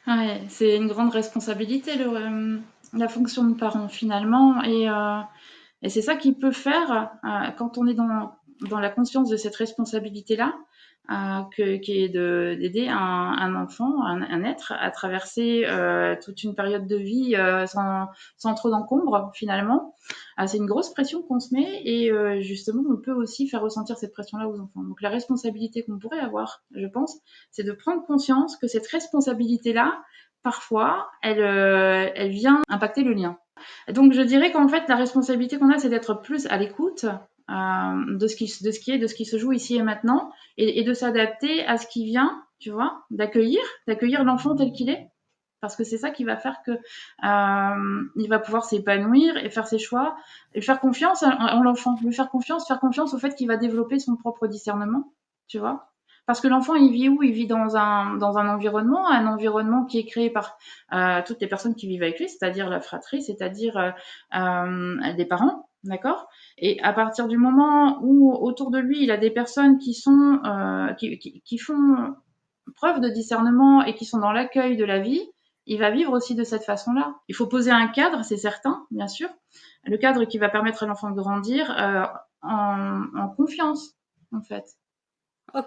Ouais, c'est une grande responsabilité, la fonction de parent finalement. Et c'est ça qui peut faire, quand on est dans la conscience de cette responsabilité-là, qui est d'aider un enfant, un être, à traverser toute une période de vie sans trop d'encombre finalement. C'est une grosse pression qu'on se met et justement on peut aussi faire ressentir cette pression-là aux enfants. Donc la responsabilité qu'on pourrait avoir, je pense, c'est de prendre conscience que cette responsabilité-là, parfois, elle vient impacter le lien. Donc je dirais qu'en fait la responsabilité qu'on a, c'est d'être plus à l'écoute de ce qui se joue ici et maintenant, et de s'adapter à ce qui vient, tu vois, d'accueillir l'enfant tel qu'il est, parce que c'est ça qui va faire que il va pouvoir s'épanouir et faire ses choix, et faire confiance en l'enfant, lui faire confiance au fait qu'il va développer son propre discernement, tu vois. Parce que l'enfant, il vit où? Il vit dans un environnement qui est créé par toutes les personnes qui vivent avec lui, c'est-à-dire la fratrie, c'est-à-dire des parents, d'accord. Et à partir du moment où autour de lui, il a des personnes qui font preuve de discernement et qui sont dans l'accueil de la vie, il va vivre aussi de cette façon-là. Il faut poser un cadre, c'est certain, bien sûr, le cadre qui va permettre à l'enfant de grandir en confiance, en fait.